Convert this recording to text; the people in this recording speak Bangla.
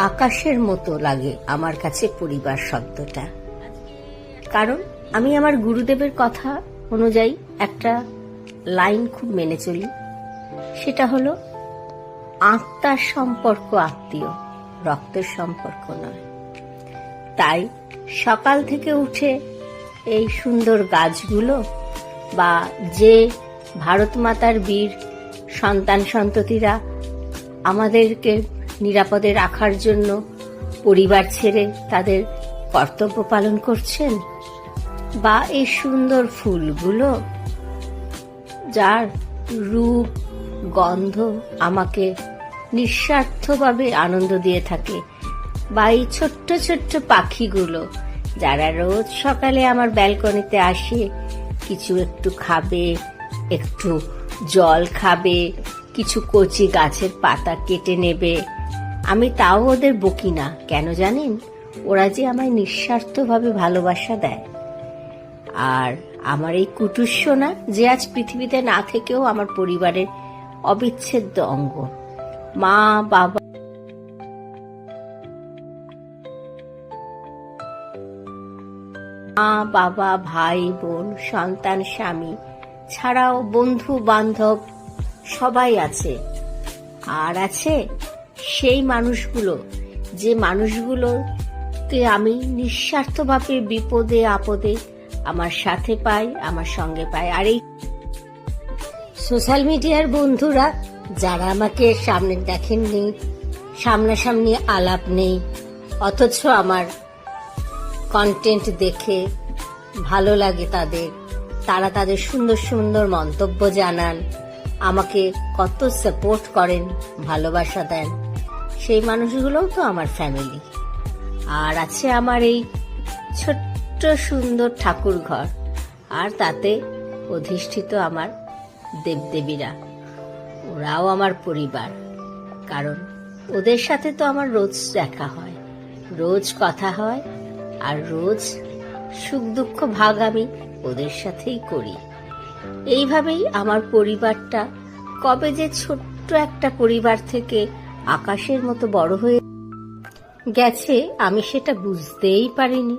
আকাশের মতো লাগে আমার কাছে পরিবার শব্দটা। কারণ আমি আমার গুরুদেবের কথা অনুযায়ী একটা লাইন খুব মেনে চলি, সেটা হলো আত্মার সম্পর্ক আত্মীয়, রক্তের সম্পর্ক নয়। তাই সকাল থেকে উঠে এই সুন্দর গাছগুলো বা যে ভারত মাতার বীর সন্তান সন্ততিরা আমাদেরকে নিরাপদে রাখার জন্য পরিবার ছেড়ে তাদের কর্তব্য পালন করছেন, বা এই সুন্দর ফুলগুলো যার রূপ গন্ধ আমাকে নিঃস্বার্থভাবে আনন্দ দিয়ে থাকে, বা এই ছোট্ট ছোট্ট পাখিগুলো যারা রোজ সকালে আমার ব্যালকনিতে আসে, কিছু একটু খাবে, একটু জল খাবে, কিছু কচি গাছের পাতা কেটে নেবে, আমি তাও ওদের বকি না। কেন জানেন? ওরা যে আমায় নিঃস্বার্থভাবে ভালোবাসা দেয়। আর আমার এই কুটুস সোনা যে আজ পৃথিবীতে না থেকেও আমার পরিবারের অবিচ্ছেদ্য অঙ্গ, মা বাবা ভাই বোন সন্তান স্বামী ছাড়াও বন্ধু বান্ধব সবাই আছে। আর আছে সেই মানুষগুলো, যে মানুষগুলোকে আমি নিঃস্বার্থভাবে বিপদে আপদে আমার সাথে পাই, আমার সঙ্গে পাই। আর এই সোশ্যাল মিডিয়ার বন্ধুরা যারা আমাকে সামনে দেখেননি, সামনাসামনি আলাপ নেই, অথচ আমার কন্টেন্ট দেখে ভালো লাগে তারা তাদের সুন্দর সুন্দর মন্তব্য জানান, আমাকে কত সাপোর্ট করেন, ভালোবাসা দেন, সেই মানুষগুলোও তো আমার ফ্যামিলি। আর আছে আমার এই ছোট্ট সুন্দর ঠাকুর ঘর, আর তাতে অধিষ্ঠিত আমার দেবদেবীরা, ওরাও আমার পরিবার। কারণ ওদের সাথে তো আমার রোজ দেখা হয়, রোজ কথা হয়, আর রোজ সুখ দুঃখ ভাগ আমি ওদের সাথেই করি। এইভাবেই আমার পরিবারটা কবে যে ছোট্ট একটা পরিবার থেকে আকাশের মতো বড় হয়ে গেছে আমি সেটা বুঝতেই পারিনি।